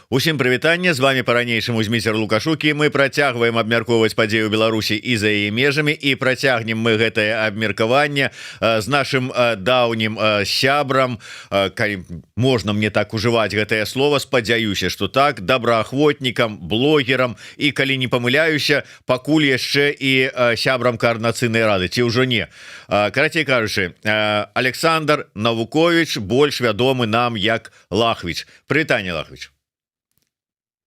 Усім прывітанне, з вами по-ранейшаму Зміцер Лукашукі. Мы працягваем абмяркоўваць падзею Беларусі і за яе межамі, і працягнем мы гэтае абмеркаванне з нашим даўнім сябрам, калі можна мне так ужываць гэтае слово, спадзяюся, что так, добраахвотнікам, блогерам і, калі не памыляюся, пакуль яшчэ і сябрам Коордынацыйнай рады, ці ўжо не. Карацей кажучы, Александр Навукович, больш вядомы нам як Лахвич. Прывітанне, Лахвич.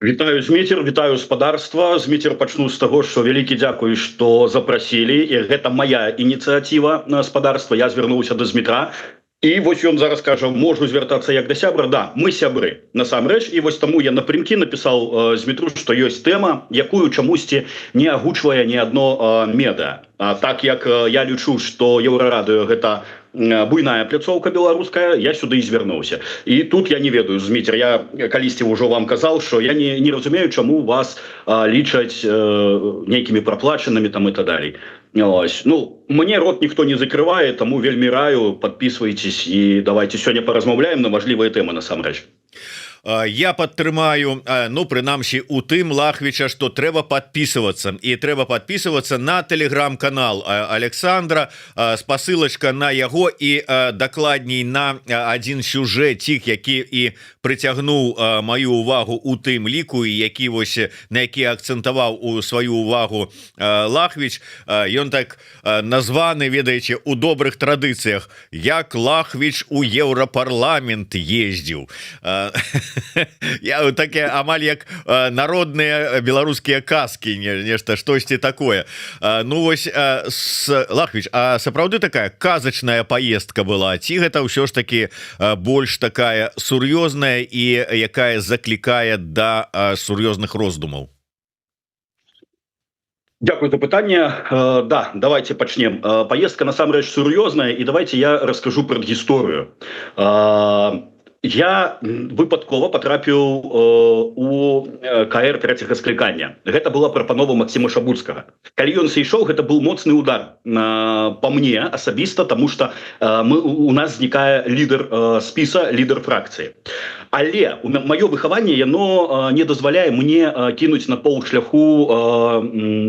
Вітаю, Зміцер, вітаю спадарства. Зміцер, пачну з таго, што вялікі дзякуй, што запрасілі, і гэта моя ініцыятыва на спадарства. Я звярнуўся да Змітра, і вось ён зараз кажа, можу звяртацца як да сябра. Да, мы сябры, насамрэч, і вось таму я напрямкі напісаў Змітру, што ёсць тэма, якую чамусьці не агучвае ні адно медыа. Так як я лічу, што Еўрарадыё гэта буйная пляцоўка беларуская, я сюды і звярнуўся. І тут я не ведаю, Зміцер, я калісьці ўжо вам казаў, што я не разумею, чаму вас лічаць нейкімі праплачанымі там і так далей. Ось. Ну, мне рот ніхто не закрывае, таму вельмі раю, подписывайтесь і давайте сёння паразмаўляем на важлівыя тэмы насамрэч. Я падтрымаю, ну, прынамсі, у тым, Лахвіча, што трэба падпісвацца. І трэба падпісвацца на тэлеграм-канал Александра, спасылачка на яго і дакладней на адзін сюжэцік, які і прыцягнуў маю увагу у тым ліку, і які вось, на які акцэнтаваў у сваю увагу Лахвіч. Ён так названы, ведаеце, у добрых традыцыях, як Лахвіч у Еўрапарламент ездзіў. Я такія амаль як народныя беларускія казкі, нешта штосьці такое. Ну вось, Лахвіч, а сапраўды такая казачная паездка была, ці гэта ўсё ж таки больш такая сур'ёзная і якая заклікае да сур'ёзных роздумаў? Дякую за пытанне. Да, давайте пачнем. Паездка насамрэч сур'ёзная, і давайте я раскажу пра гісторыю. Я выпадкова потрапіў у КР трэцяга склікання. Гэта была прапанова Максіма Шабуцкага. Калі ён сышоў, гэта был моцны удар па мне асабіста, таму што у нас знікае лідар спіса, лідар фракцыі. Але маё выхаванне яно не дазваляе мне кінуць на паўшляху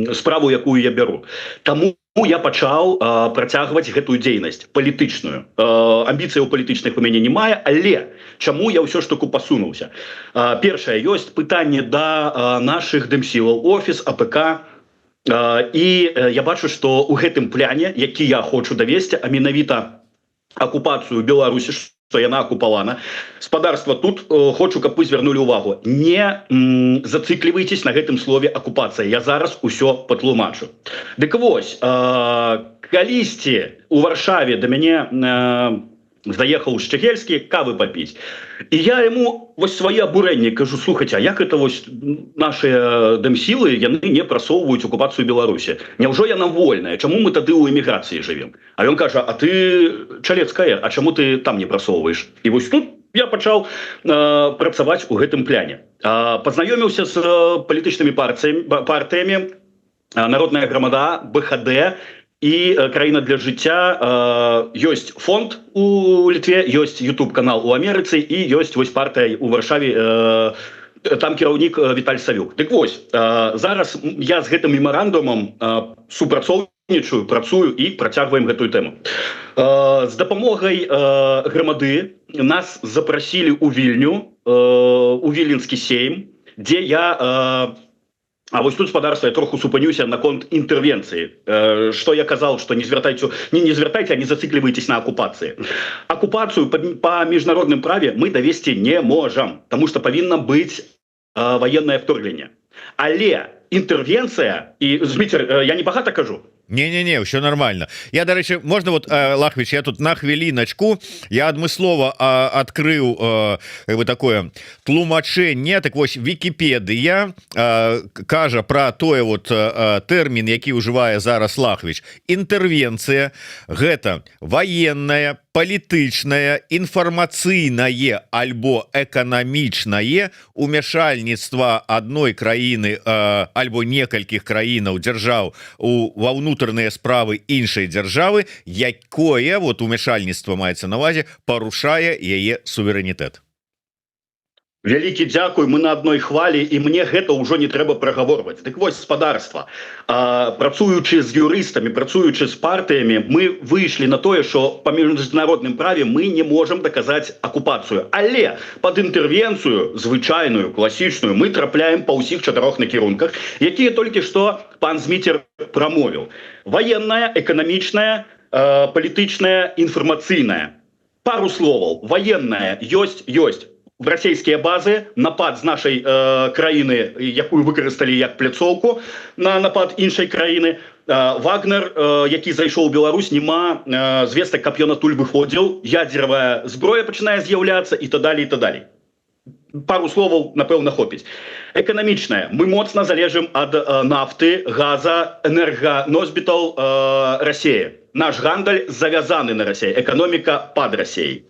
справу, якую я бяру. Таму я пачаў працягваць гэтую дзейнасць палітычную. Амбіцыяў палітычных у мяне не мае, але чаму я ўсё ж таку пасунуўся? Першае, ёсць пытанне да нашых дэмсілаў, офіс, АПК, і я бачу, што ў гэтым пляне, які я хочу давесці, а менавіта акупацыю Беларусі, што яна акупавана, спадарства, тут хочу, каб вы звярнулі ўвагу. Не зацыклівайцесь на гэтым слове акупацыя. Я зараз усё патлумачу. Дык вось, калісьці у Варшаве да мяне заехаў Шчыгельскі кавы папіць. І я яму вось свае абурэнні кажу, слухайце, а як это вось нашыя дэмсілы, яны не прасоўваюць акупацыю Беларусі? Няўжо яна вольная? Чаму мы тады ў эміграцыі жывем? А ён кажа, а ты чалец КР, а чаму ты там не прасоўваеш? І вось тут я пачаў працаваць у гэтым пляне. Пазнаёміўся з палітычнымі партыямі, Народная грамада, БХД, і краіна для жыцця. Ёсць фонд у Літве, ёсць YouTube-канал у Амерыцы і ёсць вось партыя у Варшаве, там кіраўнік Віталь Савюк. Дык вось, зараз я з гэтым мемарандумам супрацоўнічаю, працую і працягваем гэтую тэму. З дапамогай грамады нас запрасілі ў Вільню, у Віленскі сейм, дзе я... А вось тут, спадарства, я троху супынюся наконт інтэрвенцыі. Што я казаў, што не звяртайце, а не зацыклівайцесь на акупацыі. Акупацыю па міжнародным праве мы давесці не можам, таму што павінна быць ваеннае вторгненне. Але інтэрвенцыя, і, Зміцер, я не багата кажу? Не-не-не, все нормально. Я, до речі, можна, вот, Лахвич, я тут на хвилиночку, я адмыслова открыл как бы такое тлумачэнне, так вось, Википедия кажа про тое вот тэрмін, які ўжывае зараз Лахвич. Інтэрвенцыя – гэта военная, палітычнае, інфармацыйнае альбо эканамічнае умяшальніцтва адной краіны альбо некалькіх краінаў дзяржаў ва ўнутраныя справы іншай дзяржавы, якое вот умяшальніцтва маецца на ўвазе парушае яе суверэнітэт. Вялікі дзякуй, мы на адной хвалі, і мне гэта ўжо не трэба прагаворваць. Дык вось, спадарства, працуючы з юрыстамі, працуючы з партыямі, мы выйшлі на тое, што па міжнародным праве мы не можам даказаць акупацыю. Але пад інтэрвенцыю, звычайную, класічную, мы трапляем па ўсіх 4 накірунках, якія толькі што пан Зміцер прамовіў. Ваенная, эканамічная, палітычная, інфармацыйная. Пару словаў. Ваенная ёсць. В расійскія базы, напад з нашай краіны, якую выкарысталі як пляцоўку на напад іншай краіны. Вагнер, які зайшоў у Беларусь, нема звестак, каб ён адтуль выходзіў, ядзеравая зброя пачынае з'яўляцца і так далей, і так далей. Пару словаў, напэўна, хопіць. Эканамічная. Мы моцна залежым ад нафты, газа, энерганосьбітаў Расіі. Наш гандаль завязаны на Расіі, эканоміка пад Расіяй.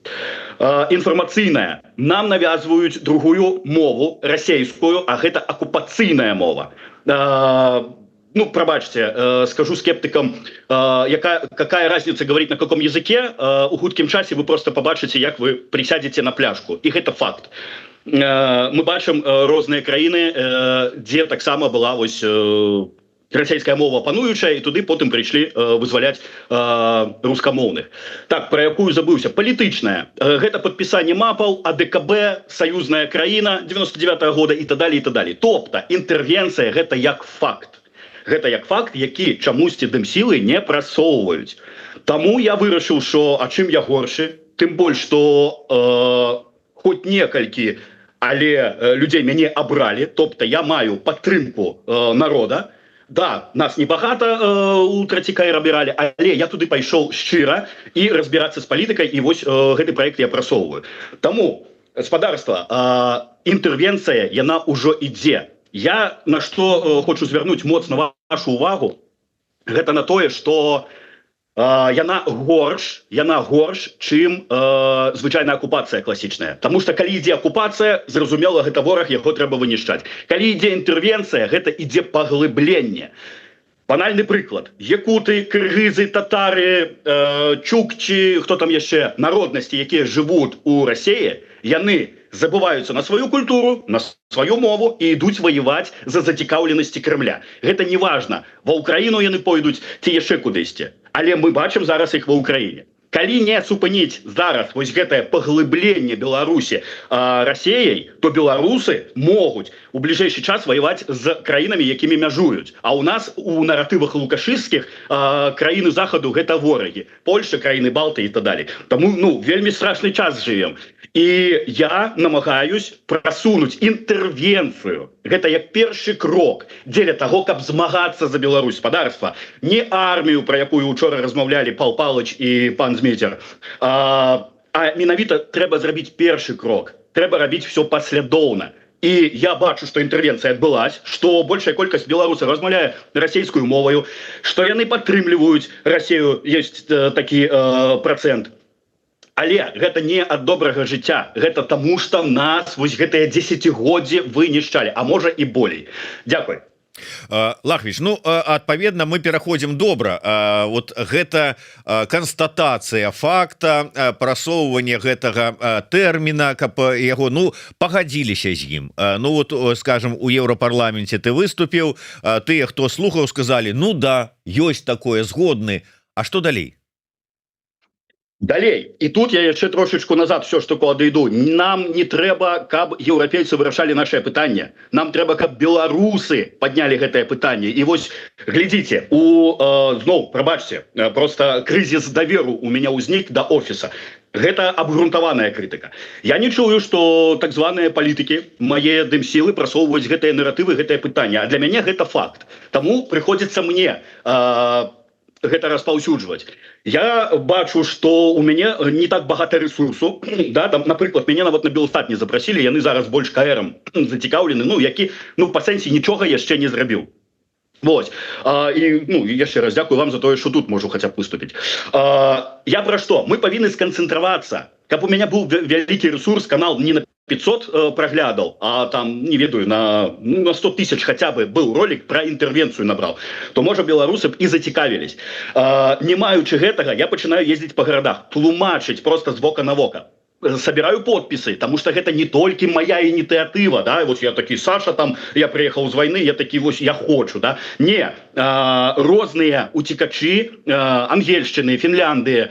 Інфармацыйная. Нам навязваюць другую мову, расейскую, а гэта акупацыйная мова. Ну, пробачьте, скажу скептикам, какая разница говорить на каком языке, у хуткім часе вы просто побачите, як вы присядете на пляшку. І гэта факт. Мы бачым розныя краіны, дзе таксама была вось расійская мова пануючая, і туды потым прыйшлі вызваляць рускамоўных. Так, про якую забыўся. Палітычная. Гэта падпісанне мапаў, АДКБ, саюзная краіна 99-го года і так далее, і так далее. Тобто, інтэрвенцыя гэта як факт. Гэта як факт, які чамусьці дымсілы не прасоўваюць. Таму я вырашыў, што а чым я горшы, тым больш, што хоць некалькі, але людзей мяне абралі, тобто я маю падтрымку народа. Да, нас небагата у ТРЦКР абіралі, але я туды пайшоў шчыра і разбірацца з палітыкай, і вось гэты праект я прасоўваю. Таму, спадарства, інтэрвенцыя, яна ўжо ідзе. Я на што хочу звярнуць моцна вашу увагу, гэта на тое, што яна горш, чым звычайная акупацыя класічная. Таму што калі ідзе акупацыя, зразумела, гэта вораг, яго трэба вынішчаць. Калі ідзе інтэрвенцыя, гэта ідзе паглыбленне. Банальны прыклад. Якуты, кыргызы, татары, чукчы, хто там яшчэ, народнасці, якія жывуць у Расіі, яны забываюцца на сваю культуру, на сваю мову і ідуць ваяваць за зацікаўленасці Крымля. Гэта не важна, ва Ўкраіну яны пойдуць ці яшчэ кудысьці. Але мы бачым зараз іх ва Ўкраіне. Калі не супыніць зараз вось гэтае паглыбленне Беларусі Расіяй, то беларусы могуць у бліжэйшы час ваяваць з краінамі, якімі мяжуюць. А у нас у наратывах лукашысцкіх краіны захаду гэта ворагі. Польша, краіны Балты і так далей. Таму, вельмі страшны час жывем. І я намагаюсь прасунуць інтэрвенцыю. Гэта як першы крок дзеля таго, каб змагацца за Беларусь, спадарства. Не армію, пра якую учора размаўлялі Пал Палыч і пан Зміцер, а менавіта трэба зрабіць першы крок. Трэба рабіць все паслядоўна. І я бачу, што інтэрвенцыя адбылась, што большая колькасць беларусаў размаўляе расійскую моваю, што яны падтрымліваюць Расію, ёсць такі працэнт. Але гэта не ад добрага жыцця, гэта таму, што нас вось гэтыя дзесяцігоддзі вынішчалі, а можа і болей. Дзякуй. Лахвіч, адпаведна мы пераходзім добра. Вот гэта канстатацыя факта, прасоўванне гэтага тэрміна, каб яго пагадзіліся з ім. Вот, скажем, у Еўрапарламенце ты выступіў, тыя, хто слухаў, сказалі: ну да, ёсць такое, згодны. А што далей? Далей. І тут я яшчэ трошечку назад все ж таки адыйду. Нам не трэба, каб еўрапейцы вырашалі нашае пытанне. Нам трэба, каб беларусы паднялі гэтае пытанне. І вось, глядзіце, зноў, прабачце, просто крызіс даверу у мяне ўзнік да офіса. Гэта абгрунтаваная крытыка. Я не чую, што так званыя палітыкі, мае дымсілы прасоўваюць гэтыя наратывы, гэтае пытанне. А для мяне гэта факт. Таму прыходзіцца мне гэта распаўсюджваць. Я бачу, што у мяне не так багата ресурсу. Да, там, напрыклад, мяне нават на Белстат не запрасілі, яны зараз больш КР-ам зацікаўлены, які, па сэнсе, нічога яшчэ не зрабіў. Вось. І яшчэ раз дзякую вам за тое, што тут можу хаця б выступіць. Я пра што? Мы павінны сканцэнтравацца. Каб у мяне быў вялікі ресурс, канал не на 500 праглядаў, а там, не ведаю, на 100 тысяч хаця бы быў ролик пра інтэрвенцыю набраў, то, можа, беларусы б і зацікавілись. Не маючы гэтага, я пачынаю ездзіць па гарадах, тлумачыць просто з вока на вока. собираю подписы, потому что гэта не только моя инициатива, да, вот я таки Саша там, я приехал с войны, я таки вот я хочу, да, не, разные утекачи, Ангельщины, Финляндии,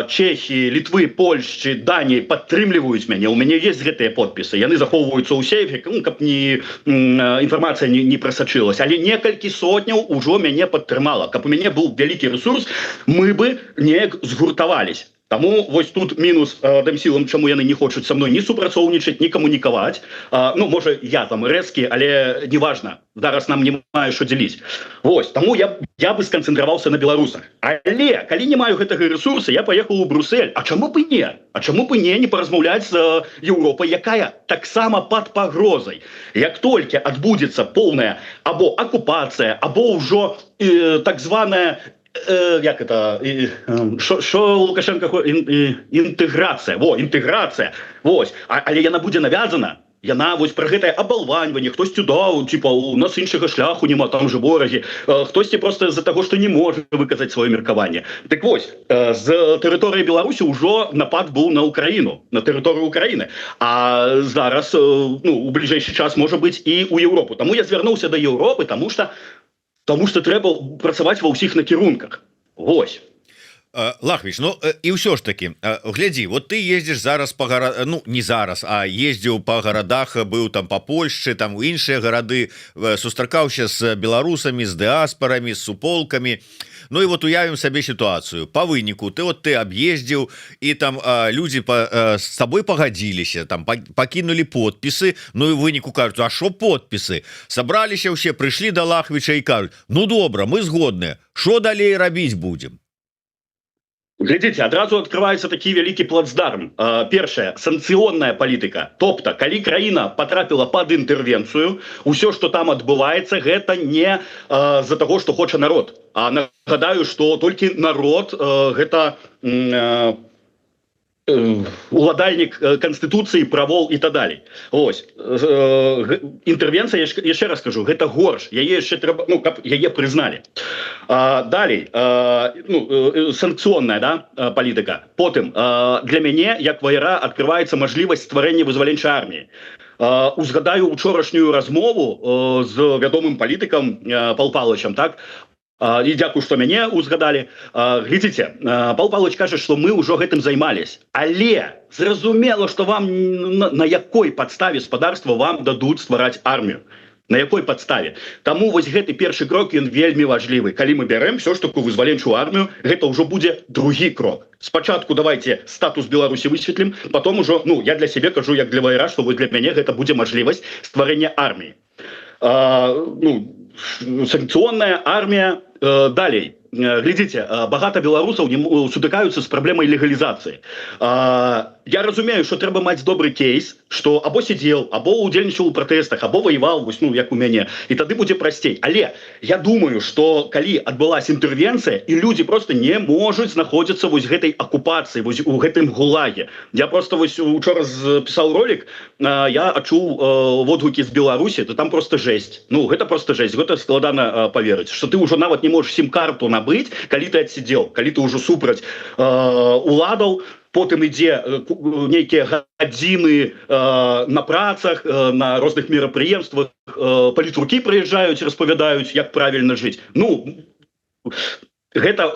Чехии, Литвы, Польши, Дании подтрымліваюць мяне, у мяне есть гэтыя подписы, яны захоўваюцца ў сейфе, ну, каб не, информация не просачылась, але некалькі сотняў ужо мяне падтрымала, каб у мяне был вялікі ресурс, мы бы неяк згуртавались. Таму вось тут мінус тым сілам, чаму яны не хочуць са мной ні супрацоўнічаць, ні камунікаваць. Ну, можа, я там рэзкі, але неважна. Зараз нам не маю што дзеліць. Вось, таму я бы сканцэнтраваўся на беларусах. Але, калі не маю гэтага рэсурса, я паехаў у Брюссель. А чаму б і не? А чаму б і не паразмаўляць з Еўропай, якая таксама пад пагрозай? Як толькі адбудзецца поўная або акупацыя, або ўжо так званая як это, що Лукашенко інтэграцыя, інтэграцыя, вось, але яна будзе навязана, яна вось пра гэтае абалваньванне, хтосьці даў, типа, у нас іншага шляху няма, там же ворагі, хтосьці просто з-за таго, што не можа выказаць сваё меркаванне. Так вось, з тэрыторыі Беларусі ўжо напад быў на Украіну, на тэрыторыю Украіны, а зараз, ну, у бліжэйшы час можа быць і ў Еўропу. Таму я звярнуўся да Еўропы, таму што трэба працаваць ва ўсіх накірунках. Вось. Лахвіч, ну і ўсё ж таки, глядзі, вот ты ездзіш зараз па гарадах, ну не зараз, а ездзіў па гарадах, быў там па Польшчы, там у іншыя гарады, сустракаўся з беларусамі, з дыаспарамі, з суполкамі. Ну і вот уявім сабе сітуацыю. Па выніку ты аб'ездзіў, і там людзі з сабой пагадзіліся, там пакінулі подпісы, ну і выніку кажуць, а што подпісы? Сабраліся ўсе, прыйшлі да Лахвіча і кажуць, ну добра, мы згодныя, што далей рабіць будзем? Глядзіце, адразу открываецца такі вялікі плацдарм. Першае, санкцыённая палітыка. Тобто, калі краіна потрапіла пад інтэрвенцыю, усё, што там адбываецца, гэта не з-за таго, што хоча народ. А нагадаю, што толькі народ гэта уладальнік канстытуцыі, правоў і так далей. Ось. Інтэрвенцыя, яшчэ раз скажу, гэта горш. Яе яшчэ трэба, ну, каб яе прызналі. Далей, ну, санкцыённая, да, палітыка. Потым, для мяне, як ваяра, адкрываецца мажлівасць стварэння вызваленчай арміі. Узгадаю учорашнюю размову з вядомым палітыкам Пал Павловичам, так? І дзякую, што мяне узгадалі. Глядзіце, Пал Павлович кажа, што мы ўжо гэтым займались. Але зразумела, што вам на якой падставе спадарства вам дадуць ствараць армію. На якой падставе? Таму вось гэты першы крок, ён вельмі важлівы. Калі мы бярэм всё ж таку вызваленчую армію, гэта ўжо будзе другі крок. Спачатку давайте статус Беларусі высветлім, потом ужо, ну, я для сябе кажу, як для ваяра, што для мяне гэта будзе мажлівасць стварэння арміі. Ну, санкцыённая армія. Далей, глядзіце, багата беларусаў сутыкаюцца з праблемай легалізацыі. Я разумею, што трэба маць добры кейс, што або сидзеў, або удзельнічаў у пратэстах, або ваяваў, вось, ну, як у мяне, і тады будзе прасцей. Але я думаю, што калі адбылася інтэрвенцыя, і людзі просто не можуць знаходзіцца вось гэтай акупацыі, вось у гэтым гулаге. Я просто вось учора запісаў ролик, я адчуў водгукі з Беларусі, то там просто жесть. Ну, гэта просто жесть, гэта складана паверыць, што ты ўжо нават не можаш сім-карту набыць, калі ты адсидзеў, калі ты ўжо супраць уладаў, потым ідзе нейкія гадзіны на працах, на розных мерапрыемствах, палітрукі прыязджаюць, распавядаюць, як правільна жыць. Ну, гэта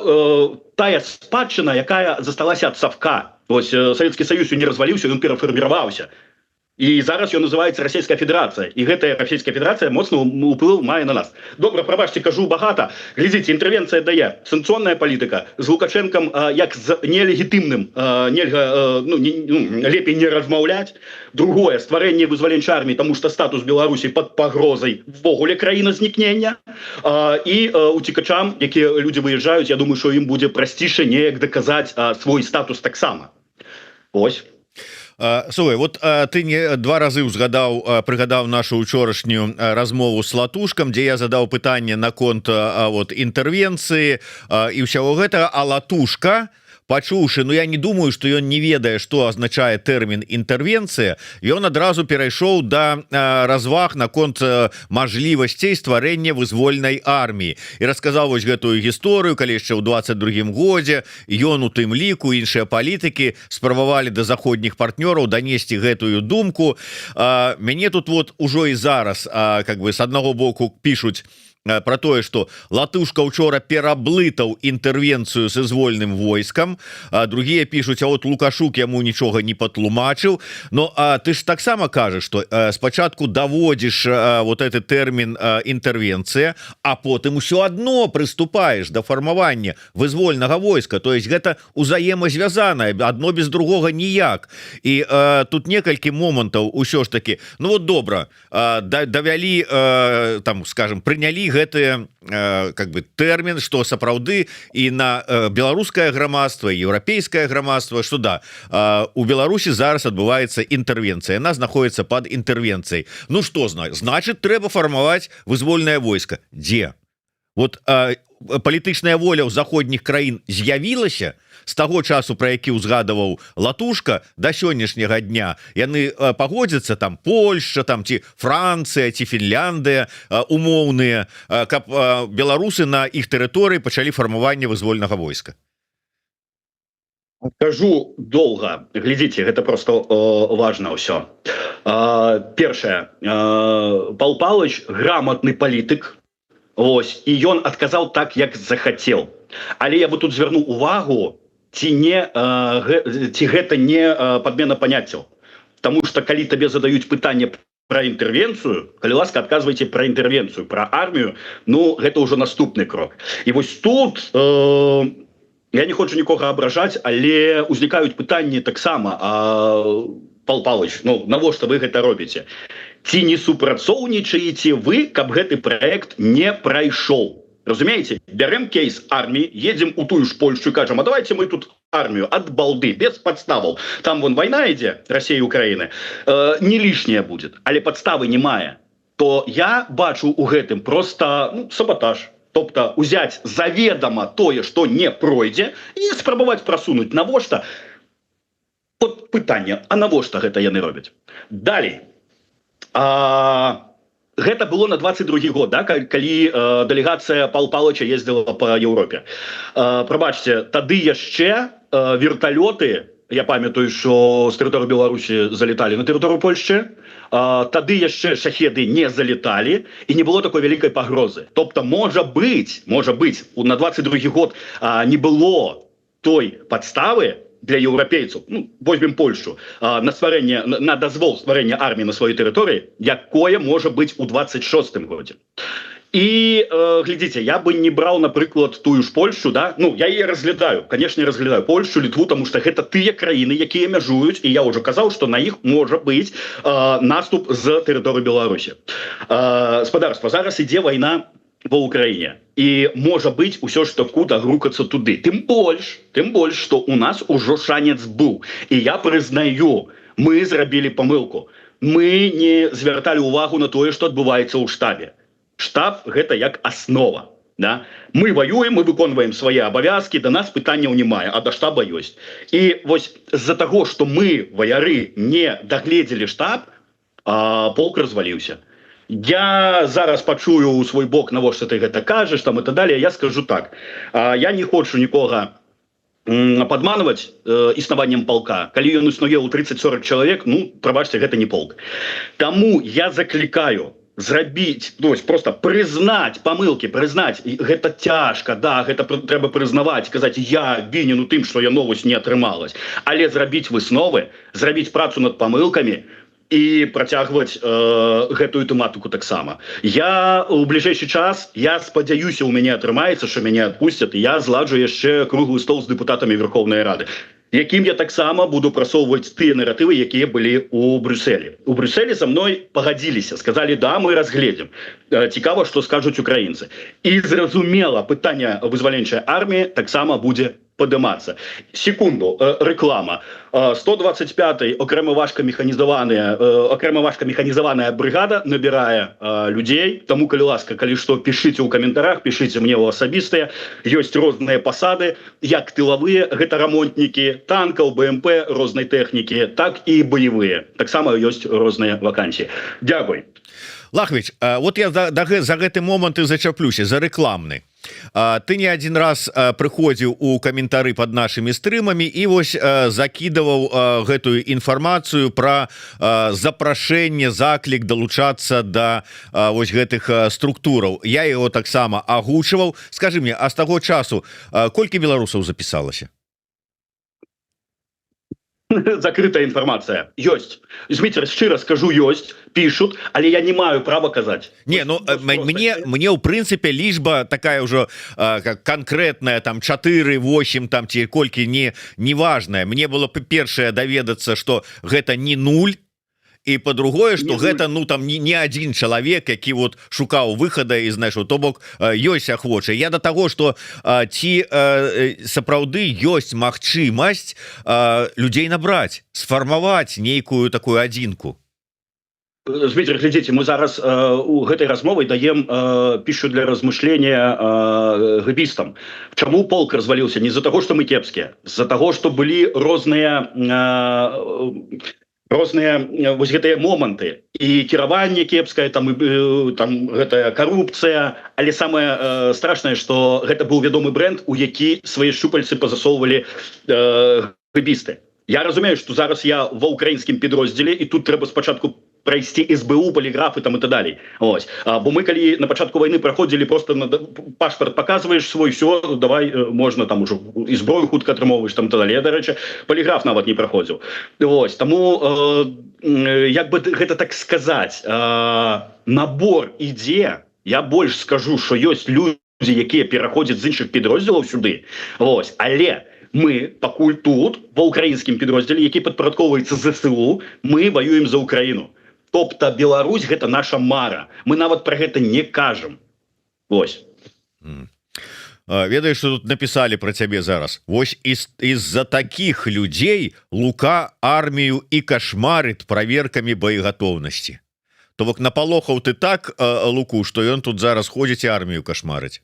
тая спадчына, якая засталася ад Савка. Вось Савецкі Саюз не разваліўся, ён перафарміраваўся. І зараз ён называецца Расійская Федэрацыя. І гэтая Расійская Федэрацыя моцны ўплыў мае на нас. Добра, прабачце, кажу багата. Глядзіце, інтэрвенцыя дае. Санкцыённая палітыка з Лукашэнкам як з нелегітымным. Нельга, ну, лепей не размаўляць. Другое, стварэнне вызваленчай арміі, таму што статус Беларусі пад пагрозай ввогуле краіна знікнення. І уцекачам, якія людзі выязджаюць, я думаю, што ім будзе прасцейша неяк даказаць свой статус таксама. Ось. Слухай, вот ты не два разы прыгадаў нашу учорашнюю размову с Латушкам, дзе я задаў пытанне наконт вот інтэрвенцыі і ўсяго гэтага, а Латушка пачуўшы, ну я не думаю, что ён не ведае, что означае тэрмін інтэрвенцыя, ён адразу перайшоў да разваг наконт мажлівасцей стварэння вызвольнай арміі і расказаў вось гэтую гісторыю, калі яшчэ ў 22 годзе ён у тым ліку іншыя палітыкі спрабавалі да заходніх партнёраў данесці гэтую думку. Мяне тут вот ужо і зараз как бы с аднаго боку пишуць про тое, что Латушка учора пераблытаў інтэрвенцыю с вызвольным войскам, другие пишуць, а вот Лукашук яму нічога не патлумачыў. Но ты ж таксама кажаш, что спачатку даводзіш вот этот тэрмін інтэрвенцыя, а потым усё адно прыступаеш да фармавання вызвольнага войска. То есть гэта узаемазвязанае, адно без другога ніяк. І тут некалькі момантаў усё ж таки, ну вот добра, давялі, там, скажем, прынялі гэты как бы тэрмін, што сапраўды і на беларускае грамадства, еўрапейскае грамадства, што да, у Беларусі зараз адбываецца інтэрвенцыя, яна знаходіцца пад інтэрвенцыяй. Ну што значит, трэба фармаваць вызвольнае войска. Дзе? Вот палітычная воля ў заходніх краін з'явілася з таго часу, пра які ўзгадываў Латушка, да сённяшняга дня. Яны пагодзяцца, там Польшча, там ці Францыя, ці Фінляндыя умоўныя, каб беларусы на іх тэрыторыі пачалі фармаванне вызвольнага войска. Кажу долго, глядите, это просто важно все. Першае, Пал Палыч грамотный политик, ось, і ён адказаў так, як захацеў. Але я бы тут звярнуў увагу, ці гэта не падмена паняццяў. Таму што калі табе задаюць пытанне пра інтэрвенцыю, калі ласка, адказвайце пра інтэрвенцыю, пра армію, ну гэта ўжо наступны крок. І вось тут я не хочу нікога абражаць, але узнікаюць пытанні таксама, Пал Палыч, ну навошта вы гэта робіце? Ці не супрацоўнічаеце вы, каб гэты праект не прайшоў? Разумееце, бярем кейс арміі, едзем у тую ж Польшчу і кажам, а давайте мы тут армію ад балды, без падставаў. Там вон вайна ідзе, Расія і Украіна, не лішняе будзе, але падставы не мае. То я бачу у гэтым просто саботаж. Тобто узяць заведама тое, што не пройдзе, і спрабаваць прасунуць. Навошта? От пытанне, а навошта гэта яны робяць? Далей. Гэта было на 22 год, да, калі дэлегацыя Пал Палыча ездила по Еўропе. Прабачце, тады яшчэ верталёты, я памятаю, што з тэрыторыі Беларусі залеталі на тэрыторыю Польшчы, тады яшчэ шахеды не залеталі і не было такой вялікай пагрозы. Тобто, можа быць, на 22 год не было той падставы для еўрапейцаў, возьмем Польшу, на дазвол стварэння арміі на сваёй тэрыторыі, якое можа быць у 26 годзе. І, глядзіце, я бы не браў, напрыклад, тую ж Польшу, да? Я яе разглядаю, конечно, разглядаю Польшу, Літву, тому што гэта тыя краіны, якія мяжуюць, і я ўжо казаў, што на іх можа быць наступ з тэрыторыі Беларусі. Спадарства, зараз ідзе вайна ва Украіне. І можа быць усё ж таку дагрукацца туды. Тым больш, што у нас ужо шанец быў. І я прызнаю, мы зрабілі памылку. Мы не звярталі ўвагу на тое, што адбываецца ў штабе. Штаб гэта як аснова. Да? Мы воюем, мы выконваем свае абавязкі, да нас пытанняў не мае, а да штаба ёсць. І вось з-за таго, што мы, ваяры, не дагледзелі штаб, полк разваліўся. Я зараз пачую ў свой бок, навошта ты гэта кажаш, там і так далее. Я скажу так, я не хочу нікога падманваць існаваннем полка. Калі ён існуе ў 30-40 чалавек, прабачце, гэта не полк. Таму я заклікаю зрабіць, просто прызнаць памылкі, прызнаць, гэта цяжка, да, гэта трэба прызнаваць, казаць, я вінен у тым, што яно вось не атрымалось. Але зрабіць высновы, зрабіць працу над памылкамі, і працягваць гэтую тэматыку таксама. Я ў бліжэйшы час, я спадзяюся, у мяне атрымаецца, што мяне адпусцяць, і я зладжу яшчэ круглы стол з дэпутатамі Верховнай Рады, якім я таксама буду прасоўваць тыя наратывы, якія былі ў Брюсселі. У Брюсселі за мной пагадзіліся, сказалі, да, мы разгледзім. Цікава, што скажуць украінцы. І зразумела, пытанне вызваленчай арміі таксама будзе падымацца. Секунду, реклама. 125-й окрема важка механізаваная бригада набирае людзей, таму калі ласка, калі што, пішыце ў каментарах, пішыце мне ў асабістыя, ёсць розныя пасады, як тылавыя, гэта рамонтнікі танкаў, БМП, рознай тэхнікі, так і баявыя. Таксама ёсць розныя вакансіі. Дзякуй. Лахвіч, вот я за гэты момант і зачаплюся, за рэкламны. Ты не один раз прыходзіў у каментары под нашими стрымамі і вось закидываў гэтую інфармацыю про запрашэнне, заклік далучацца да вось гэтых структураў. Я его таксама агучваў. Скажи мне, а з таго часу колькі беларусаў запісалася? Закрытая информация. Ёсць. Зміцер, шчыра скажу, ёсць, пишут, але я не маю права казаць. Не, ну мне ў прынцыпе лічба такая ўжо конкретная, там 4, 8, там ці колькі не важная. Мне было першае даведацца, што гэта не 0, і по-другое, что гэта ну там не один чалавек, які вот шукаў выхада і знайшоў, то бок ёсць ахвочы. Я до того, что ці сапраўды ёсць магчымасць людзей набраць, сфармаваць нейкую такую адзінку. Зміцер, глядзіце, мы зараз у гэтай размовай даем пішу для размышления гэбістам. Чаму полк развалился? Не з-за того, что мы кепскія, з-за того, что былі розныя вось гэтыя моманты і кіраванне кепскае, там гэтая карупцыя, але самае страшнае, што гэта быў вядомы бренд, у які свае шчупальцы пазасоўвалі гэбісты. Я разумею, што зараз я ва ўкраінскім підроздзеле і тут трэба спачатку пройсти СБУ, полиграфы там и так далее. Ось. Бо мы, коли на початку войны проходили, просто паспорт показываешь свой, все, давай, можно там уже и зброю хутка атрымоўваеш, там и так далее. Я, до речі, полиграф нават не проходил. Ось. Тому, як бы гэта так сказать, набор ідзе, я больш скажу, что есть люди, якія пераходзяць з іншых підроздзелаў сюды. Ось. Але мы пакуль тут, ва ўкраінскім підроздзеле, які падпарадкоўваецца ЗСУ, мы воюем за Украину. Тобто Беларусь гэта наша мара. Мы нават про гэта не кажам. Вось. Ведаеш, что тут написали про цябе зараз? Вось из-за таких людей Лука армію і кошмарит проверками боеготовности. То бок напалохаў ты так Луку, что ён тут зараз ходзіць і армію кошмарить.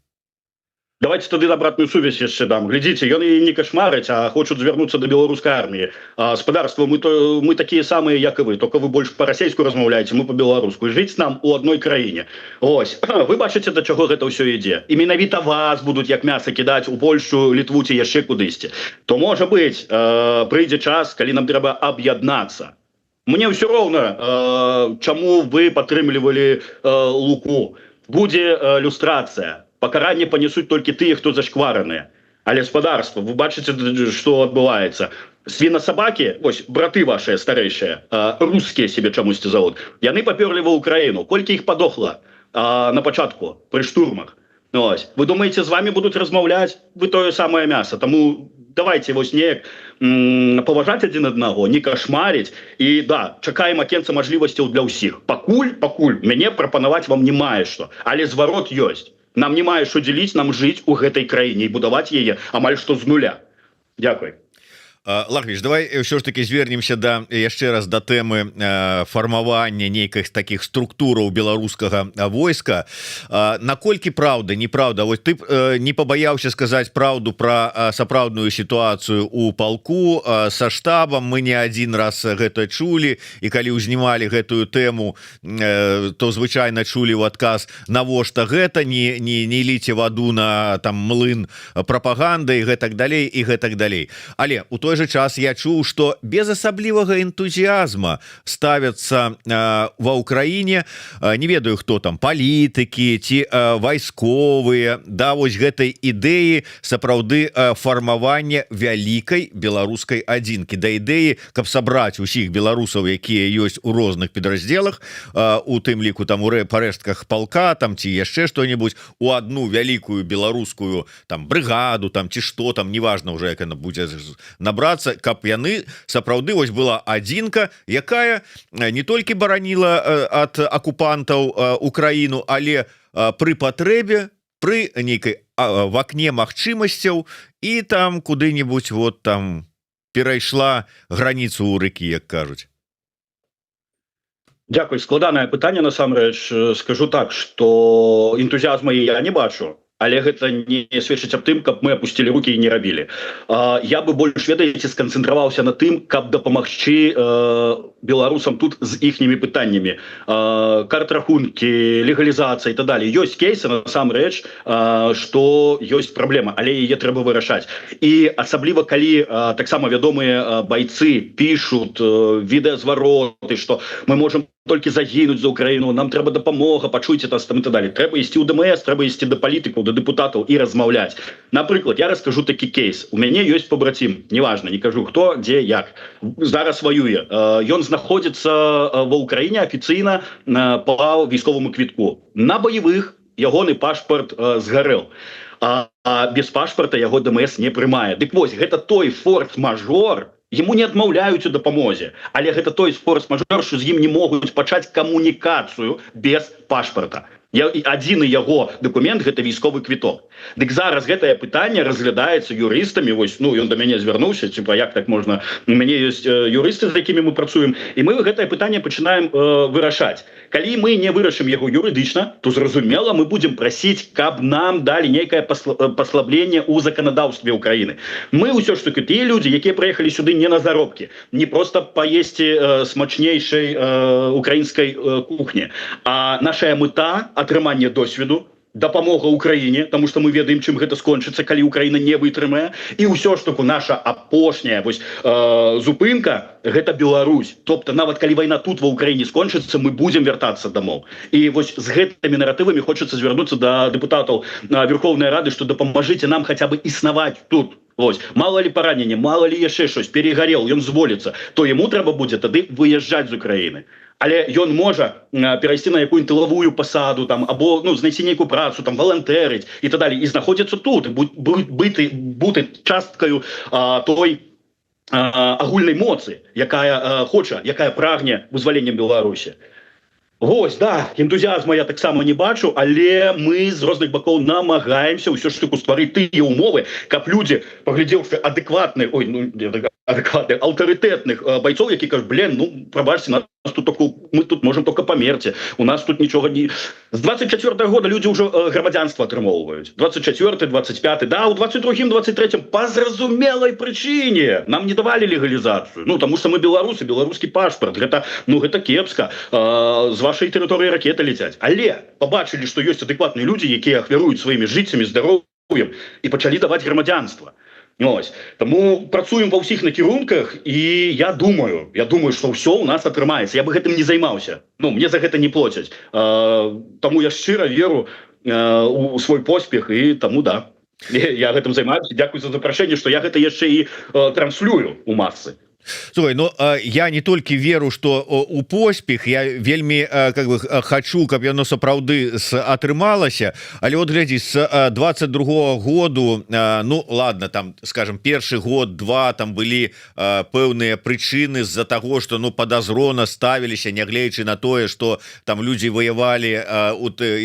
Давайте тады обратную сувязь яшчэ дам. Глядзіце, ён і не кошмарыць, а хочуць звярнуцца да беларускай арміі. Спадарства, мы такія самыя, як і вы, только вы больш па-расейску размаўляеце, мы па-беларуску. Жыць нам у адной краіне. Ось, вы бачыце, да чаго гэта ўсё ідзе. І менавіта вас будуць як мяса кідаць у Польшу, Літву ці яшчэ кудысьці. То, можа быць, прыйдзе час, калі нам трэба аб'яднацца. Мне ўсё роўна, чаму вы падтрымлівалі Луку. Будзе люстрацыя. Пакаранне панесуць толькі тыя, хто зашквараныя. Але спадарства, вы бачыце, што адбываецца. Свінасабакі, вось браты вашыя старэйшыя, рускія себе чамусьці завод, яны папёрлі ва Украіну. Колькі іх падохла на пачатку пры штурмах? Ось. Вы думаеце, з вами будуць размаўляць? Вы тое самае мяса. Таму давайте вось неяк паважаць адзін аднаго, не кашмарыць. І да, чакаем акенца мажлівасцяў для ўсіх. Пакуль мяне прапанаваць вам не мае што, але зварот ёсць. Нам не мае што дзеліць, нам жыць у гэтай краіне і будаваць яе амаль што з нуля. Дякую. Лахвіч, давай ўсё ж таки звернемся яшчэ раз да тэмы фармавання нейкіх таких структураў беларускага войска. Наколькі праўда, неправда? Вось ты не пабаяўся сказаць праўду пра сапраўдную сітуацыю у палку са штабам. Мы не адзін раз гэта чулі, і калі ўзнімалі гэтую тэму, то звычайна чулі ў адказ: навошта гэта, не ліце ваду на там млын прапаганды і гэтак далей і гэтак далей. Але у той же час я чуў, што без асаблівага энтузіазма ставяцца ва ўкраіне, не ведаю хто там, палітыкі ці вайсковыя, да вось гэтай ідэі сапраўды фармавання вялікай беларускай адзінкі, да ідэі, каб сабраць усіх беларусаў, якія ёсць у розных підраздзелах, у тым ліку там у парэштках палка там ці яшчэ што-небудзь, у адну вялікую беларускую там брыгаду там ці што там, неважна ўжо як яна будзе набрацца, каб яны сапраўды вось была адзінка, якая не толькі бараніла ад акупантаў Украіну, але пры патрэбе, пры нейкай в акне магчымасцяў і там куды-нибудь вот там перайшла граніцу ў рэкі, як кажуць. Дзякуй, складанае пытанне, насамрэч. Скажу так, што энтузіазма я не бачу, але гэта не сведчыць аб тым, каб мы апусцілі рукі і не рабілі. Я бы больш, ведаеце, сканцэнтраваўся на тым, каб дапамагчы беларусам тут з іхнімі пытаннямі. Картрахункі, легалізацыя і так далее. Ёсць кейсы, насамрэч, што ёсць праблема, але яе трэба вырашаць. І асабліва, калі таксама вядомыя байцы пішуць відэазвароты, што мы можам толькі загінуць за Украіну, нам трэба дапамога, пачуйце нас там і так далее. Трэба ісці ў ДМС, трэба ісці да палітыкаў, да дэпутатаў і размаўляць. Напрыклад, я раскажу такі кейс. У мяне ёсць побрацім, неважна, не кажу хто, дзе, як. Зараз воюе. Ён знаходзіцца ва Ўкраіне афіцыйна па військовому квітку. На баявых ягоны пашпарт згарэў. А без пашпарта яго ДМС не прымае. Дык вось, гэта той форс-мажор, ему не адмаўляюць у дапамозе, але гэта той форс-мажор, што з ім не могуць пачаць камунікацыю без пашпарта. Адзіны яго дакумент гэта військовы квіток. Дык зараз гэтае пытанне разглядаецца юрыстамі. Вось, ён да мяне звярнуўся, типа, як так можна? У мяне ёсць юрысты, з якімі мы працуем, і мы гэтае пытанне пачынаем вырашаць. Калі мы не вырашым яго юрыдычна, то зразумела, мы будзем прасіць, каб нам далі нейкае паслабленне ў заканадаўстве Украіны. Мы ўсё ж таки тыя людзі, якія прыехалі сюды не на заробкі, не проста паесці смачнейшай украінскай кухні, а нашая мэта атрыманне досведу, дапамога Украіне, таму што мы ведаем, чым гэта скончыцца, калі Украіна не вытрымае. І ўсё ж таки наша апошняя зупынка гэта Беларусь. Тобто нават калі вайна тут ва Украіне скончыцца, мы будзем вяртацца дамоў. І вось з гэтымі наратывамі хочацца звярнуцца да дэпутатаў Верховнай Рады, што дапамажыце нам хаця бы існаваць тут. Вось, мало ли паранення, мало ли яшчэ щось, перегарел, ён зволіцца, то яму трэба будзе тады выязджаць з Украіны. Але ён можа перайсці на якую тылавую пасаду, там, або знайсці нейкую працу, там, валантэрыць і так далее, і знаходзіцца тут, бути часткаю той агульнай моцы, якая хоча, якая прагне вызвалення Беларусі. Вось, да, энтузіазма я таксама не бачу, але мы з розных бакоў намагаемся ўсё ж таки стварыць тыя ўмовы, каб людзі, паглядзеўшы адэкватных, аўтарытэтных байцоў, які кажуць, прабачце, мы тут можем только померці, у нас тут нічога не... З 24-го года людзі ўжо грамадзянства атрымоўваюць. 24-й, 25-й, да, у 22-м, 23-м па зразумелай прычыне нам не давалі легалізацыю. Таму што мы беларусы, беларускі пашпарт, гэта кепска, з вашай тэрыторыі ракеты ляцяць. Але пабачылі, што ёсць адэкватныя людзі, якія ахвяруюць сваімі жыццямі, здароўем, і пачалі даваць грамадзянства. Таму працуем ва ўсіх накірунках, і я думаю, што ўсё у нас атрымаецца. Я бы гэтым не займаўся. Мне за гэта не плоцяць. Таму я шчыра веру у свой поспех, і таму да. Я гэтым займаюся. Дзякуй за запрашэнне, што я гэта яшчэ і транслюю ў масы. Слухай, я не толькі веру, што у поспех, я вельмі хачу, каб яно сапраўды атрымалася, але от глядзі, з 22-го году, ладно, там, скажем, першы год-два, там былі пэўныя прычыны з-за таго, што падазрона ставіліся, нягледзячы на тое, што там людзі ваявалі,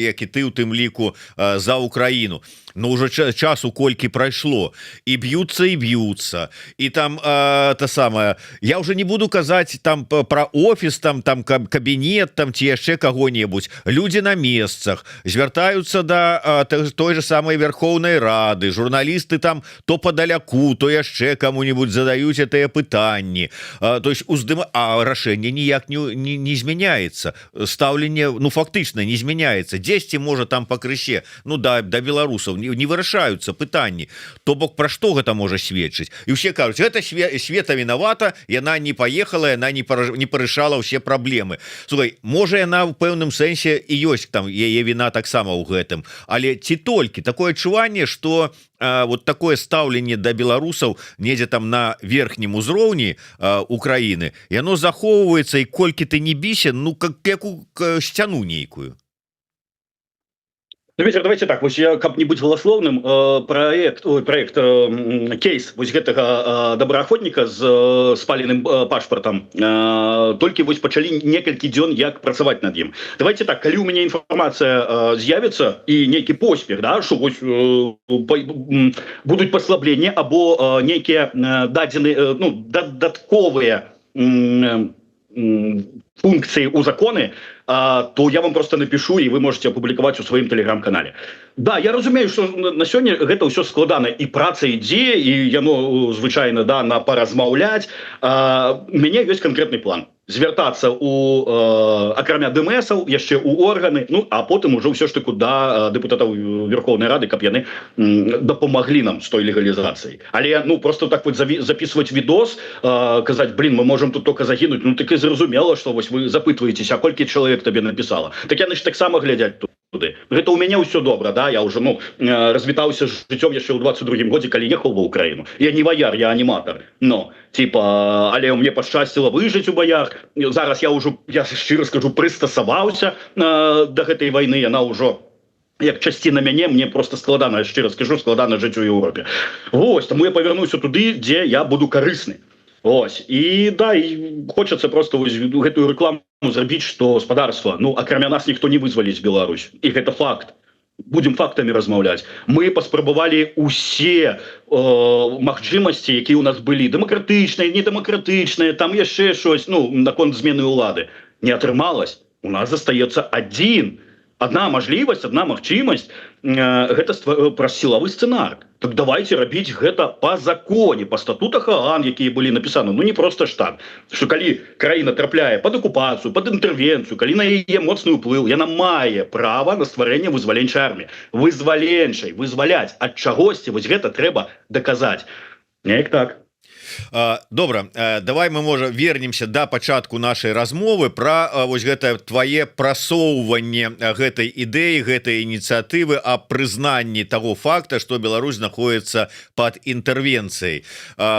як і ты ў тым ліку, за Украіну. Уже часу колькі прайшло, і б'юцца, і там та самая, я уже не буду казаць там про офіс, там кабінет, там ці яшчэ каго-небудзь. Людзі на месцах звяртаюцца да той же самой Верховнай Рады, журналісты там то падаляку, то яшчэ каму-нибудь задаюць гэтыя пытанні, то есть а рашэнне ніяк не змяняецца, стаўленне фактычна не змяняецца, дзесьці можа там пакрысе, да беларусаў не вырашаюцца пытанні, то бок пра што гэта можа сведчыць? І ўсе кажуць, гэта Света вінавата, яна не паехала, яна не парашала ўсе праблемы. Слухай, можа яна ў пэўным сэнсе і ёсць там яе віна таксама ў гэтым, але ці толькі такое адчуванне, што вот такое стаўленне да беларусаў недзе там на верхнім узроўні Украіны, яно захоўваецца, і колькі ты не біся, как яку сцяну нейкую. Ну, Вецер, давайте так, вось я, каб не быць галаслоўным, кейс вось гэтага добраахвотніка з спаленым пашпартам толькі вось пачалі некалькі дзён як працаваць над ім. Давайте так, калі у мяне інфармацыя з'явіцца і нейкі поспех, да, што вось будуць паслабленні або нейкія дадзены, ну, дадатковыя функции у законы, то я вам просто напишу, и вы можете опубликовать у своим телеграм-канале. Да, я разумею, что на сегодня это все складано, и праца ідзе, и яно, звычайно, да, на поразмаўляць. У меня есть конкретный план. Звяртацца у акрамя ДМСаў яшчэ у органы, ну а потым уже ўсё ж таки да дэпутатаў Верховнай Рады, каб яны дапамаглі нам з той легалізацыяй. Але ну просто так вот записывать відос, казаць, блин, мы можем тут только загінуць, ну так і зразумела, что вось вы запытваецеся, а колькі чалавек табе написала. Так яны ж таксама глядзяць туды. Гэта у мяне ўсё добра, да, я уже, ну, развітаўся з жыццём яшчэ ў 22-м годзе, калі ехаў ва Украіну. Я не ваяр, я аніматор, но типа, але мне пашчасціла выжыць у баях. Зараз я ўжо, я шчыра скажу, прыстасаваўся да гэтай вайны, яна ўжо як часціна мяне, мне просто складана, шчыра скажу, складана жыць у Еўропе. Вось, таму я павярнуся туды, дзе я буду карысны. Ось, і да, і хочацца просто вось гэтую рэкламу зрабіць, што гаспадарства, ну, акрамя нас ніхто не вызваліць Беларусь. І гэта факт. Будем фактамі размаўляць. Мы паспрабавалі усе магчымасці, якія у нас былі, дэмакратычныя, недэмакратычныя, там яшчэ щось, ну, наконт змены ўлады. Не атрымалось. У нас застаецца одна мажлівасць, одна магчымасць, гэта праз сілавы сцэнар. Так давайте рабіць гэта по законе, по статутах ААН, якія былі напісаны. Ну не просто ж так, што калі краіна трапляе под акупацыю, под інтэрвенцыю, калі на яе моцны ўплыў, яна мае права на стварэнне вызваленчай арміі. Вызваленчай, вызваляць ад чагосьці, вось гэта трэба даказаць. Неяк так. Добра, давай мы можа вернемся да пачатку нашай размовы пра вось гэта твае прасоўванне гэтай ідэі, гэтай ініцыятывы о прызнанні таго факта, што Беларусь знаходіцца под інтэрвенцыяй.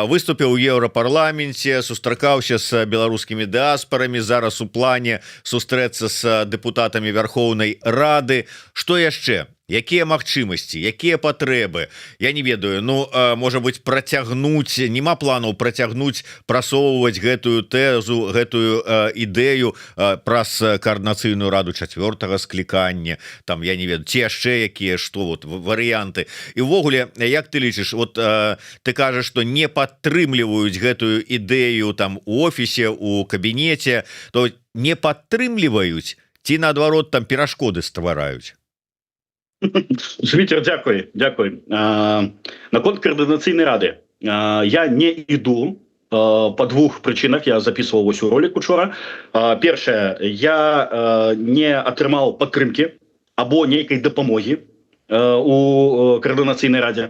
Выступіў у Еўрапарламенце, сустракаўся з беларускімі дыаспарамі, зараз у плане сустрэцца з дэпутатамі Верхоўнай Рады. Што яшчэ? Якія магчымасці, якія патрэбы? Я не ведаю, ну, можа быть, працягнуць, няма планаў працягнуць, прасоўваць гэтую тэзу, гэтую ідэю праз каардынацыйную раду 4-го склікання, там, я не ведаю, ці яшчэ якія, што, вот, варыянты. І ўвогуле, як ты лічыш, вот, ты кажаш, што не падтрымліваюць гэтую ідэю там у офісе, у кабінеце, то не падтрымліваюць, ці, наадварот, там перашкоды ствараюць? Вітер, дякую. Наконт координаційної ради. Я не іду по двох причинах. Я записував ось у ролик учора. Перше, я не отримав підтримки або ніякої допомоги у координаційній раді.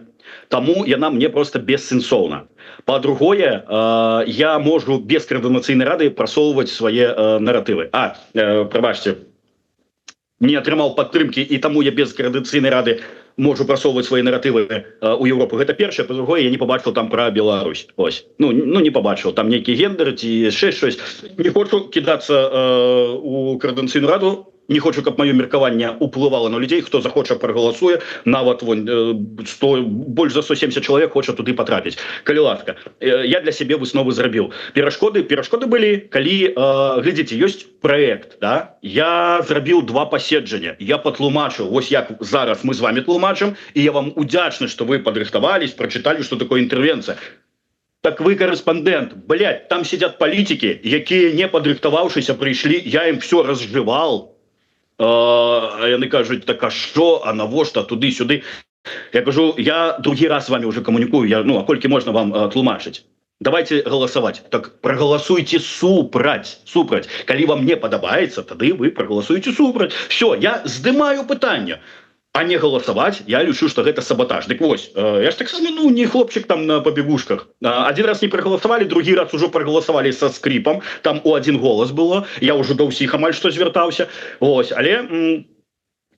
Тому яна мне просто бессенсовна. По-другое, я можу без координаційної ради просовувати свої наративи. Пробачте. Не атрымаў падтрымкі, і таму я без координацыйнай рады можу прасоўваць свае наратывы у Европу. Гэта першае. Па-другое, я не побачыў там пра Беларусь. Ось. Ну не побачыў. Там нейкі гендер ці яшчэ щось. Не хочу кідацца у координацыйную раду. Не хочу, каб маё меркаванне уплывала на людзей, хто захоча прагаласуе, нават больш за 170 чалавек хоча туды патрапіць. Калі ласка, я для сябе высновы зрабіў. Перашкоды былі, калі, глядзіце, ёсць праект, да? Я зрабіў 2 паседжання, я патлумачыў, вось як зараз мы з вами тлумачым, і я вам удзячны, што вы падрыхтавались, прачыталі, што такое інтэрвенцыя. Так вы корэспандэнт, блядь, там сидят палітыкі, якія не падрыхтаваўшыся прыйшлі, я ім все разжывал. Яны кажуць, так а што, а навошта, туды-сюды. Я кажу, я другі раз с вами уже коммуникую, а колькі можна вам тлумачыць? Давайте голосовать. Так проголосуйте супраць. Калі вам не падабаецца, тады вы проголосуйте супраць. Все, я здымаю пытанне. А не голосовать, я лічу, что гэта саботаж. Дык вось, я ж так не хлопчик там на побегушках. Один раз не проголосовали, другі раз уже проголосовали со скрипом. Там у один голос было. Я уже до ўсіх амаль што звяртаўся. Ось, але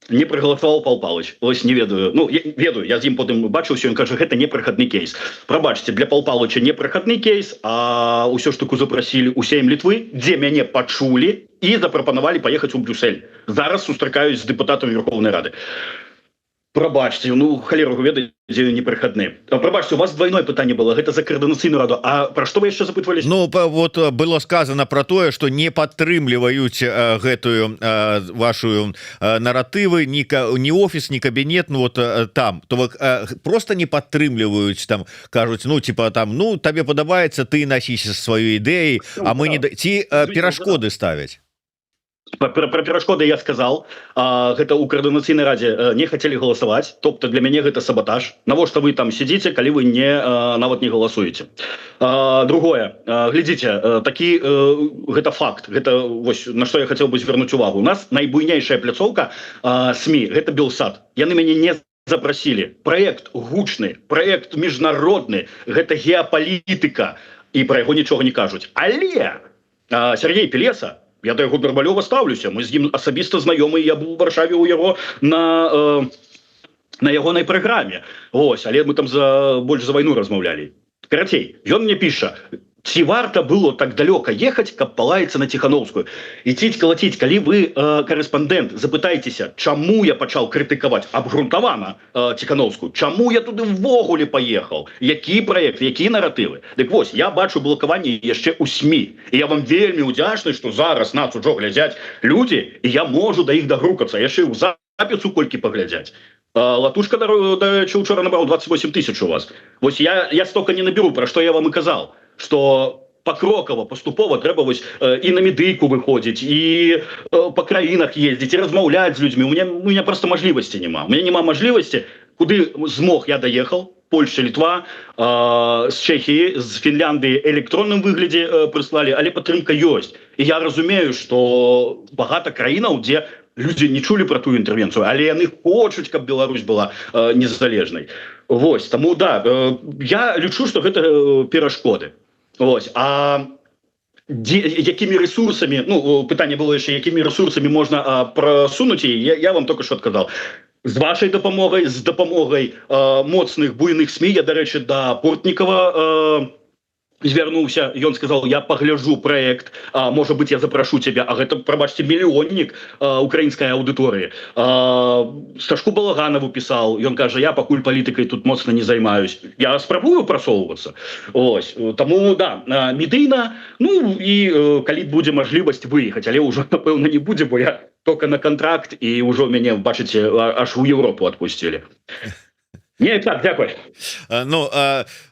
не проголосовал Пал Палыч. Ось не ведаю. Ну, ведаю, я з ім потым бачыўся, ён кажа, гэта не прахадны кейс. Прабачце, для Пал Палыча не прахадны кейс, а ўсё ж таку запрасілі у Сейм Літвы, дзе мяне пачулі і запрапанавалі паехаць у Брюссель. Зараз сустракаюсь з дэпутатамі Верховнай Рады. Прабачце, ну халеру ведаеце, непрыхадны. Прабачце, у вас двойное пытанне было, гэта за каардынацыйную раду. А пра што вы яшчэ запытваліся? Ну вот было сказано про тое, что не падтрымліваюць гэтую вашу наратывы ні офіс, ні кабінет, ну вот там то просто не падтрымліваюць, там кажуць, ну типа там, ну табе падабаецца, ты насіся сваёй ідэяй, а мы не ці перашкоды ставяць. Про перашкоды я сказал, гэта у каардынацыйнай радзе не хотели галасаваць, тобто для мяне гэта саботаж. Навошта вы там сидите, калі вы не нават не галасуеце? Другое, глядзіце, такі гэта факт, гэта вось на што я хотел бы звярнуць увагу. У нас найбуйнейшая пляцоўка СМИ, гэта Белсат. Яны мяне не запросили. Проект гучны, проект міжнародны, гэта геапалітыка, і про яго нічога не кажуць. Але Сергей Пелеса, я до яго Барбалёва ставлюся, мы з ім асабіста знаёмы, я быў у Варшаве ў яго на ягонай праграме. Вось, але мы там больш за вайну размаўлялі. Карацей, ён мне піша: ці варта было так далёка ехаць, каб палаецца на Ціхановскую? Ідціць калаціць, калі вы корэспандэнт, запытайцеся, чаму я пачаў крытыкаваць абгрунтавана Ціхановскую, чаму я туды ввогуле паехаў, які праект, якія наратывы. Дык вось, я бачу блокаванне яшчэ ў СМИ, і я вам вельмі ўдзячны, што зараз нас ужо глядзяць людзі, і я можу да іх дагрукацца, яшчэ ў запісу колькі паглядзяць. Латушка, дарэчы, учора набраў 28 000 у вас. Вось я столько не наберу, пра што я вам і казаў, что покрокова, поступова трэба вось і на медыйку выходзіць, і по краінах ездзіць, і размаўляць з людзьмі. У меня просто мажлівасці няма. У меня няма мажлівасці, куды змог я даехал, Польша, Літва, з Чэхіі, з Фінляндыі электронным выглядзе прыслалі, але падтрымка ёсць. І я разумею, што багата краінаў, дзе людзі не чулі про тую інтэрвенцыю, але яны хочуць, каб Беларусь была незалежнай. Вось, таму да, я лічу, што гэта перашкоды. Вось, а якімі ресурсамі, ну, пытанне было яшчэ, якімі ресурсамі можна прасунуць, я вам только што адказаў. З вашай дапамогай, з дапамогай моцных буйных СМИ, я, дарэчы, да Портнікава звярнуўся, ён сказал: я пагляджу проект, можа быть, я запрашу тебя. А гэта, прабачце, мільённік украінскай аўдыторыі. Сташку Балаганову пісаў, ён кажа: я пакуль палітыкай тут моцна не займаюсь, я спрабую прасоўвацца. Ось, таму да, медыйна, ну і калі будзе мажлівасць выехаць, але ўжо напэўна не будзе, бо я только на контракт, і ўжо мяне, бачыце, аж у Европу адпусцілі. Не, так, дзякуй. Ну,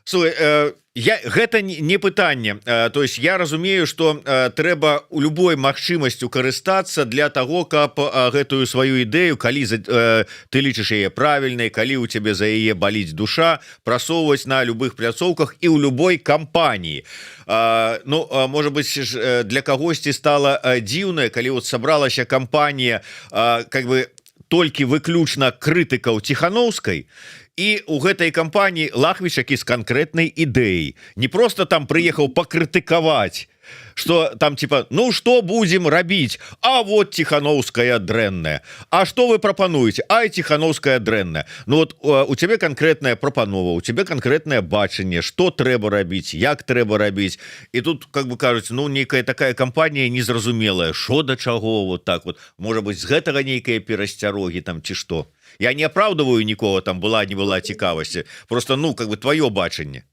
слухай, гэта не пытанне. То есть я разумею, что трэба у любой магчымасцю карыстацца для того, каб гэтую сваю ідэю, калі ты лічыш яе правільнай, калі у цябе за яе баліць душа, прасоўваць на любых пляцоўках і ў любой кампаніі. Ну, может быть, для кагосьці стала дзіўна, калі вот сабралася кампанія как бы толькі выключна крытыкаў Ціхановскай, і у гэтай кампаніі Лахвіч, які з канкрэтнай ідэяй, не просто там прыехаў пакрытыкаваць, что там типа, ну что будем рабіць, а вот Ціхановская дрэнная, а что вы прапануеце, ай, Ціхановская дрэнная. Ну вот у цябе канкрэтная прапанова, у цябе канкрэтнае бачанне, что трэба рабіць, як трэба рабіць, і тут как бы кажуць, ну нейкая такая кампанія незразумелая, что да чаго, вот так вот, может быть, з гэтага нейкая перасцярогі там ці што. Я не апраўдываю нікого, там была не была цікавасці, просто ну как бы твоё бачанне.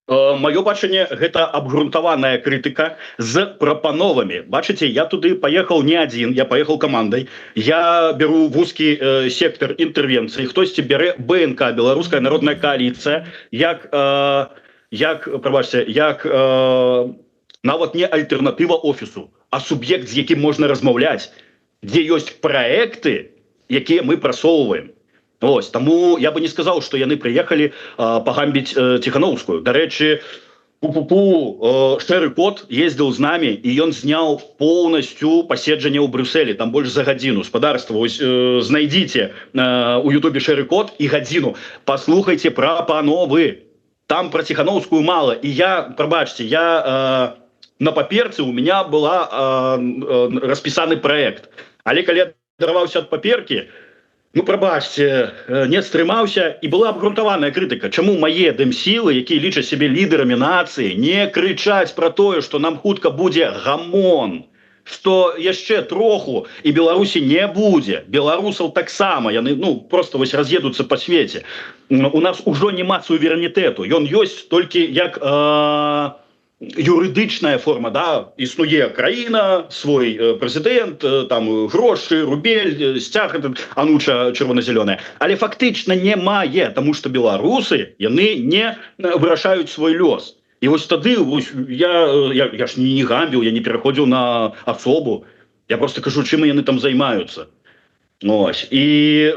Маё бачанне гэта абгрунтаваная крытыка з прапановамі. Бачыце, я туды паехаў не адзін, я паехаў камандай. Я беру вузкі сектор інтэрвенцыі, хтосьці бярэ БНК, Беларуская народная коаліцыя, як прабачце, як нават не альтэрнатыва офісу, а суб'ект, з якім можна размаўляць, дзе ёсць праекты, якія мы прасоўваем. Ось, таму я бы не сказаў, што яны прыехалі пагамбіць Ціхановскую. Дарэчы, Шэры кот ездзіў з намі, і ён зняў поўнасцю паседжанне ў Брюсселі, там больш за гадзіну. Спадарства, вось знайдзіце у Ютубе Шэры кот і гадзіну. Паслухайце прапановы. Там пра Ціхановскую мала. І я, прабачце, на паперцы у меня была распісаны праект. Але калі адарваўся ад паперкі, ну, прабачце, не стрымаўся, і была абгрунтаваная крытыка. Чаму мае дэмсілы, якія лічаць сябе лідарамі нацыі, не крычаць пра тое, што нам хутка будзе гамон, что яшчэ троху і Беларусі не будзе, беларусаў таксама яны просто вось раз'едуцца по свеце. У нас ужо няма суверэнітэту, ён ёсць толькі як юрыдычная форма, да, існуе краіна, свой прэзідэнт, там грошы, рубель, сцяг ануча чырвона-зялёная, але фактычна не мае, таму што беларусы яны не вырашаюць свой лёс. І вось тады я ж не гамбіў, я не пераходзіў на асобу, я просто кажу, чым яны там займаюцца. Ось. І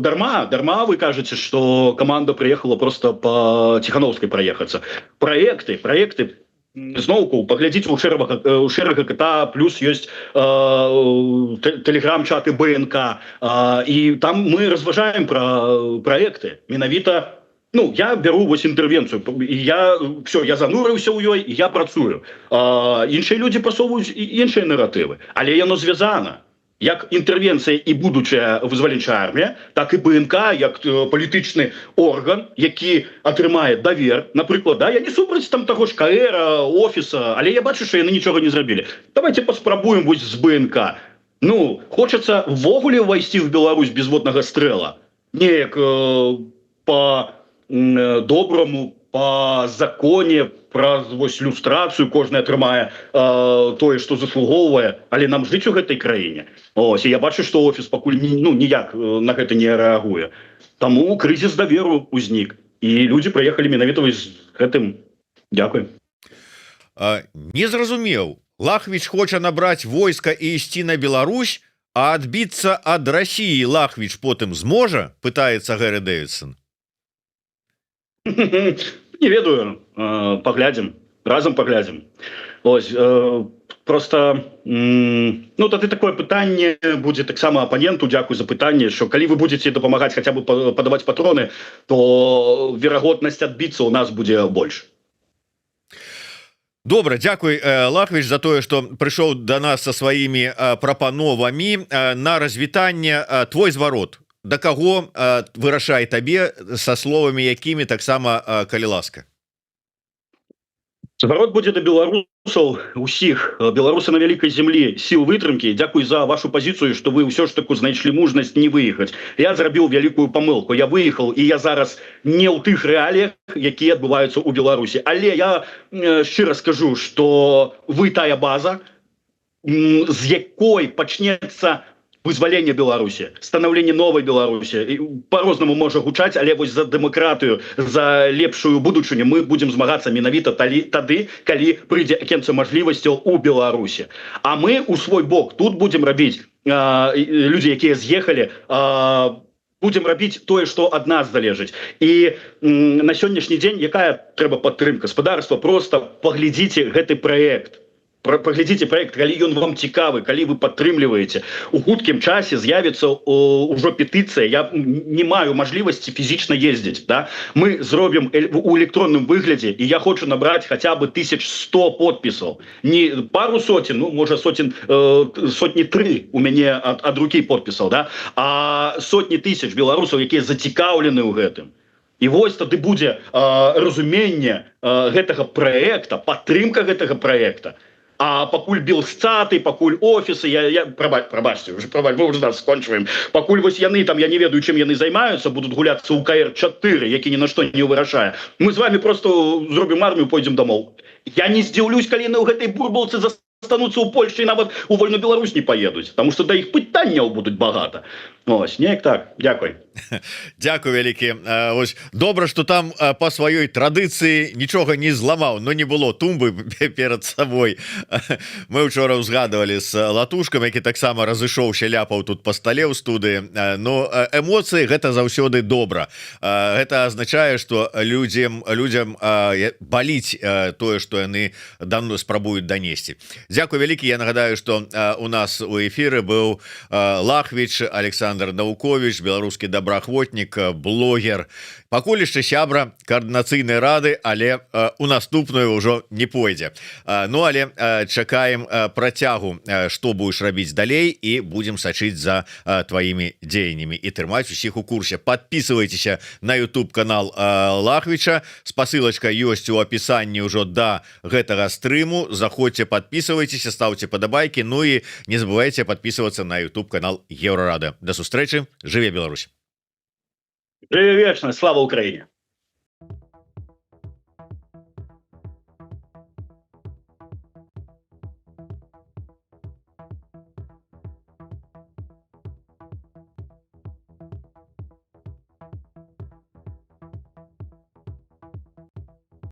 дарма вы кажаце, што каманда прыехала просто по Ціхановскай праехацца. Праекты зноўку паглядзіце у шэрага КТ, плюс ёсць тэлеграм-чаты БНК, і там мы разважаем пра праекты. Менавіта я беру вось інтэрвенцыю, я занурыўся ў ёй, і я працую. Іншыя людзі прасоўваюць іншыя наратывы, але яно звязана. Як інтэрвенцыя і будучая вызваленчая армія, так і БНК, як палітычны орган, які атрымае давер. Напрыклад, я не супраць там таго ж КР, офіса, але я бачу, што яны нічога не зрабілі. Давайте паспрабуем вось з БНК. Хочацца ввогуле ўвайсці в Беларусь без воднага стрэла. Неяк по-добраму, по законе, праз вось люстрацыю кожны атрымае тое, што заслугоўвае, але нам жыць у гэтай краіне. Ось, і я бачу, што офіс пакуль ніяк на гэта не рэагуе. Таму крызіс даверу ўзнік, і людзі прыехалі менавіта з гэтым. Дзякуй. Не зразумеў. Лахвіч хоча набраць войска і ісці на Беларусь, а адбіцца ад Расіі Лахвіч потым зможа, пытаецца Гэри Дэвідсон. Не ведаю, разам паглядзім. Ось, просто тады такое пытанне будзе таксама апаненту. Дзякуй за пытанне, што калі вы будзеце дапамагаць хаця бы падаваць патроны, то верагоднасць адбіцца ў нас будзе больш. Добра, дзякуй, Лахвіч, за тое, што прыйшоў да нас са сваімі прапановамі на развітанне. Твой зварот да каго вырашай табе, са словамі якімі таксама, калі ласка. Зварот будзе да беларусаў усіх. Беларусы на вялікай зямлі, сіл вытрымкі. Дзякуй за вашу пазіцыю, што вы ўсё ж таку знайшлі мужнасць не выехаць. Я зрабіў вялікую памылку. Я выехаў, і я зараз не ў тых рэаліях, якія адбываюцца ў Беларусі. Але я шчыра скажу, што вы тая база, з якой пачнецца вызваленне Беларусі, станаўленне новай Беларусі. По-рознаму можа гучаць, але вось за дэмакратыю, за лепшую будучыню мы будзем змагацца менавіта тады, калі прыйдзе акенца мажлівасцяў у Беларусі. А мы у свой бок тут будзем рабіць, людзі, якія з'ехалі, будзем рабіць тое, што ад нас залежыць. І на сённяшні дзень якая трэба падтрымка? Гаспадарства, просто паглядзіце гэты праект. Паглядзіце праект, калі ён вам цікавы, калі вы падтрымліваеце. У хуткім часе з'явіцца ўжо петыцыя. Я не маю мажлівасці фізічна ездзіць. Мы зробім у электронным выглядзе, і я хочу набраць хаця бы 1100 подпісаў. Не пару соцен, можа сотні 3 у мяне ад рукі подпісаў, а сотні тысяч беларусаў, якія зацікаўлены ў гэтым. І вось тады будзе разуменне гэтага праекта, падтрымка гэтага праекта. А пакуль белсцаты, пакуль офісы, прабачце, мы ўжо нас скончваем. Пакуль вось яны там, я не ведаю, чым яны займаюцца, будуць гуляцца ў КР-4, які ні на што не вырашае. Мы з вами просто зробім армію, пойдзем домоў. Я не здзіўлюсь, калі яны ў гэтай бурбалцы застануцца ў Польшчы і нават у вольную Беларусь не паедуць, таму што да іх пытанняў будуць багата. Ось, неяк так. Дзякуй. Дзякуй вялікі. Ось добра, што там па сваёй традыцыі нічога не зламаў, но не было тумбы перад сабой. Мы учора ўзгадывалі з Латушкам, які таксама разышоўся, ляпаў тут па стале ў студыі. Но эмоцыі гэта заўсёды добра. Гэта азначае, што людзям баліць тое, што яны спрабуюць данесці. Дзякуй вялікі. Я нагадаю, што у нас у эфіры быў Лахвіч Александр Александр Наукович, беларускі добраахвотнік, блогер, пакуль яшчэ сябра коаардынацыйнай рады, але у наступную ўжо не пойдзе. Ну але чакаем працягу, што будешь рабіць далей, і будем сачыць за твоими дзеяннямі і трымаць усіх у курсе. Подписывайтесь на YouTube канал Лахвича, спасылочка ёсць у опісанні ўжо да гэтага стрыму. Заходзьце, подписывайтесь, ставьте падабайки, ну и не забывайте подписываться на YouTube канал Еврорада. До сустрэчы, жыве Беларусь. Жыве вечна, слава Украине.